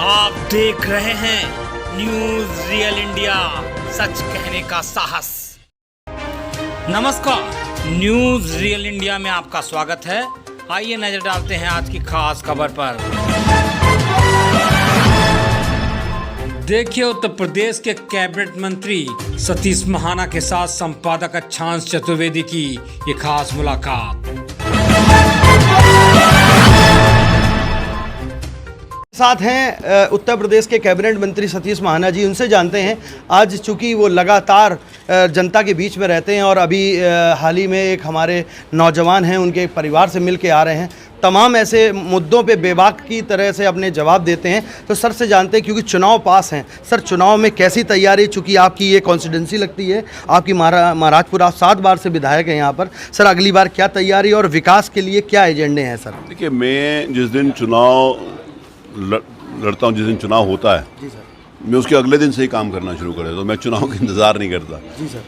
आप देख रहे हैं न्यूज रियल इंडिया, सच कहने का साहस। नमस्कार, न्यूज रियल इंडिया में आपका स्वागत है। आइए नजर डालते हैं आज की खास खबर पर। देखिए, उत्तर प्रदेश के कैबिनेट मंत्री सतीश महाना के साथ संपादक अच्छांश चतुर्वेदी की ये खास मुलाकात। साथ हैं उत्तर प्रदेश के कैबिनेट मंत्री सतीश महाना जी। उनसे जानते हैं, आज चूंकि वो लगातार जनता के बीच में रहते हैं और अभी हाल ही में एक हमारे नौजवान हैं, उनके परिवार से मिल के आ रहे हैं, तमाम ऐसे मुद्दों पे बेबाक की तरह से अपने जवाब देते हैं। तो सर से जानते हैं, क्योंकि चुनाव पास हैं, सर चुनाव में कैसी तैयारी, चूँकि आपकी ये कॉन्स्टिट्यूंसी लगती है, आपकी महाराजपुर, आप 7 बार से विधायक हैं यहाँ पर, सर अगली बार क्या तैयारी और विकास के लिए क्या एजेंडे हैं सर? देखिए, मैं जिस दिन चुनाव लड़ता हूँ, जिस दिन चुनाव होता है जी सर, मैं उसके अगले दिन से ही काम करना शुरू कर देता हूँ। मैं चुनाव का इंतज़ार नहीं करता जी सर,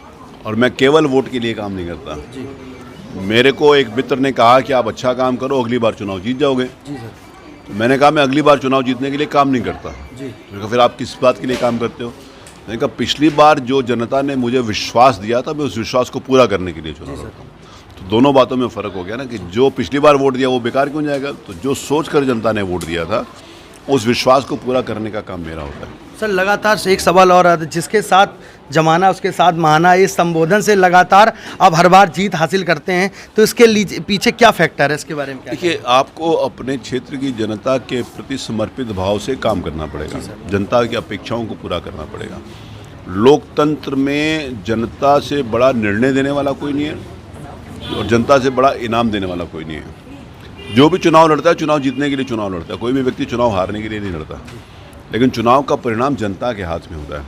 और मैं केवल वोट के लिए काम नहीं करता जी। मेरे को एक मित्र ने कहा कि आप अच्छा काम करो, अगली बार चुनाव जीत जाओगे। जी सर, तो मैंने कहा मैं अगली बार चुनाव जीतने के लिए काम नहीं करता। जी। मैंने कहा फिर आप किस बात के लिए काम करते हो? मैंने कहा पिछली बार जो जनता ने मुझे विश्वास दिया था, मैं उस विश्वास को पूरा करने के लिए चुनाव लड़ता हूँ। तो दोनों बातों में फ़र्क हो गया ना, कि जो पिछली बार वोट दिया वो बेकार क्यों जाएगा। तो जो सोच कर जनता ने वोट दिया था, उस विश्वास को पूरा करने का काम मेरा होता है। सर लगातार से एक सवाल और आता है, जिसके साथ जमाना उसके साथ महाना, इस संबोधन से लगातार आप हर बार जीत हासिल करते हैं, तो इसके पीछे क्या फैक्टर है, इसके बारे में क्या? देखिए, आपको अपने क्षेत्र की जनता के प्रति समर्पित भाव से काम करना पड़ेगा, जनता की अपेक्षाओं को पूरा करना पड़ेगा। लोकतंत्र में जनता से बड़ा निर्णय देने वाला कोई नहीं है और जनता से बड़ा इनाम देने वाला कोई नहीं है। जो भी चुनाव लड़ता है, चुनाव जीतने के लिए चुनाव लड़ता है। कोई भी व्यक्ति चुनाव हारने के लिए नहीं लड़ता, लेकिन चुनाव का परिणाम जनता के हाथ में होता है।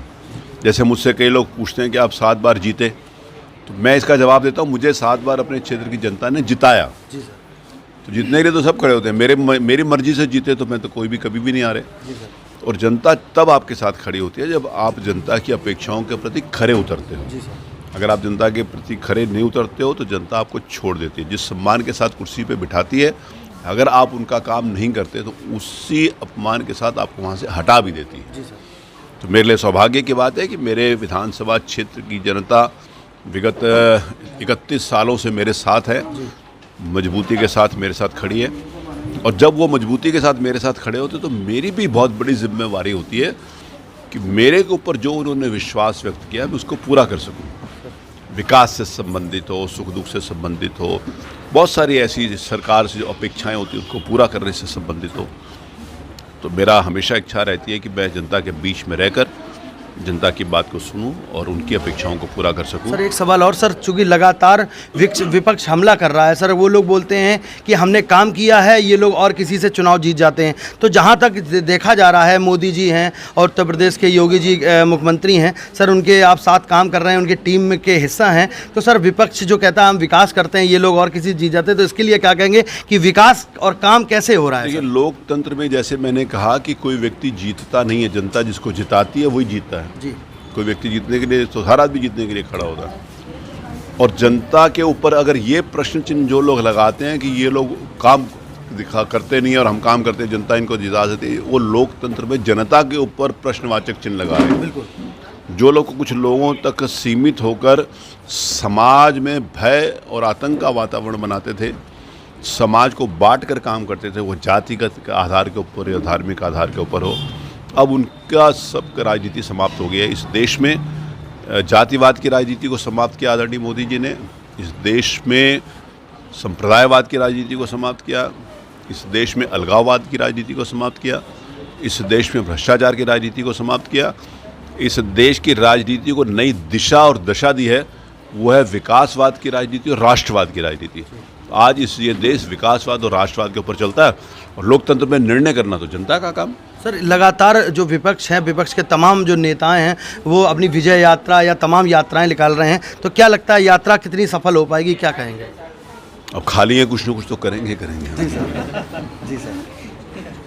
जैसे मुझसे कई लोग पूछते हैं कि आप 7 बार जीते, तो मैं इसका जवाब देता हूँ, मुझे 7 बार अपने क्षेत्र की जनता ने जिताया। जी सर। तो जीतने के लिए तो सब खड़े होते हैं। मेरी मर्जी से जीते तो मैं तो कोई भी कभी भी नहीं आ रहे। और जनता तब आपके साथ खड़ी होती है जब आप जनता की अपेक्षाओं के प्रति खरे उतरते हो। अगर आप जनता के प्रति खरे नहीं उतरते हो तो जनता आपको छोड़ देती है। जिस सम्मान के साथ कुर्सी पे बिठाती है, अगर आप उनका काम नहीं करते तो उसी अपमान के साथ आपको वहाँ से हटा भी देती है। तो मेरे लिए सौभाग्य की बात है कि मेरे विधानसभा क्षेत्र की जनता विगत 31 सालों से मेरे साथ है, मजबूती के साथ मेरे साथ खड़ी है। और जब वो मजबूती के साथ मेरे साथ खड़े होते तो मेरी भी बहुत बड़ी जिम्मेवारी होती है कि मेरे के ऊपर जो उन्होंने विश्वास व्यक्त किया मैं उसको पूरा कर सकूं। विकास से संबंधित हो, सुख दुख से संबंधित हो, बहुत सारी ऐसी सरकार से जो अपेक्षाएं होती हैं उसको पूरा करने से संबंधित हो। तो मेरा हमेशा इच्छा रहती है कि मैं जनता के बीच में रहकर जनता की बात को सुनूं और उनकी अपेक्षाओं को पूरा कर सकूं। सर एक सवाल और सर, चूँकि लगातार विपक्ष हमला कर रहा है सर, वो लोग बोलते हैं कि हमने काम किया है, ये लोग और किसी से चुनाव जीत जाते हैं। तो जहां तक देखा जा रहा है, मोदी जी हैं और उत्तर प्रदेश के योगी जी मुख्यमंत्री हैं सर, उनके आप साथ काम कर रहे हैं, उनके टीम के हिस्सा हैं। तो सर विपक्ष जो कहता है हम विकास करते हैं, ये लोग और किसी जीत जाते हैं, तो इसके लिए क्या कहेंगे कि विकास और काम कैसे हो रहा है? देखिए, लोकतंत्र में जैसे मैंने कहा कि कोई व्यक्ति जीतता नहीं है, जनता जिसको जिताती है वही जीतता है। जी। कोई व्यक्ति जीतने के लिए तो हर आदमी जीतने के लिए खड़ा होता है। और जनता के ऊपर अगर ये प्रश्न चिन्ह जो लोग लगाते हैं कि ये लोग काम करते नहीं और हम काम करते हैं, जनता इनको जिता देती है, वो लोकतंत्र में जनता के ऊपर प्रश्नवाचक चिन्ह लगा रहे हैं। बिल्कुल। जो लोग कुछ लोगों तक सीमित होकर समाज में भय और आतंक का वातावरण बनाते थे, समाज को बांट कर काम करते थे, वो जातिगत आधार के ऊपर या धार्मिक आधार के ऊपर हो, अब उनका सब राजनीति समाप्त हो गया है। इस देश में जातिवाद की राजनीति को समाप्त किया आदरणीय मोदी जी ने। इस देश में संप्रदायवाद की राजनीति को समाप्त किया। इस देश में अलगाववाद की राजनीति को समाप्त किया। इस देश में भ्रष्टाचार की राजनीति को समाप्त किया। इस देश की राजनीति को नई दिशा और दशा दी है, वो है विकासवाद की राजनीति और राष्ट्रवाद की राजनीति। आज ये देश विकासवाद और राष्ट्रवाद के ऊपर चलता है और लोकतंत्र में निर्णय करना तो जनता का काम। सर लगातार जो विपक्ष है, विपक्ष के तमाम जो नेताएं हैं, वो अपनी विजय यात्रा या तमाम यात्राएं निकाल रहे हैं, तो क्या लगता है यात्रा कितनी सफल हो पाएगी, क्या कहेंगे? अब खाली है, कुछ ना कुछ तो करेंगे। जी सर, जी सर,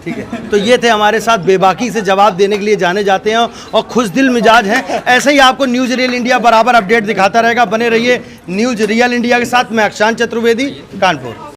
ठीक है। तो ये थे हमारे साथ, बेबाकी से जवाब देने के लिए जाने जाते हैं और खुश दिल मिजाज हैं। ऐसे ही आपको न्यूज़ रियल इंडिया बराबर अपडेट दिखाता रहेगा। बने रहिए न्यूज़ रियल इंडिया के साथ। मैं अच्छांश चतुर्वेदी, कानपुर।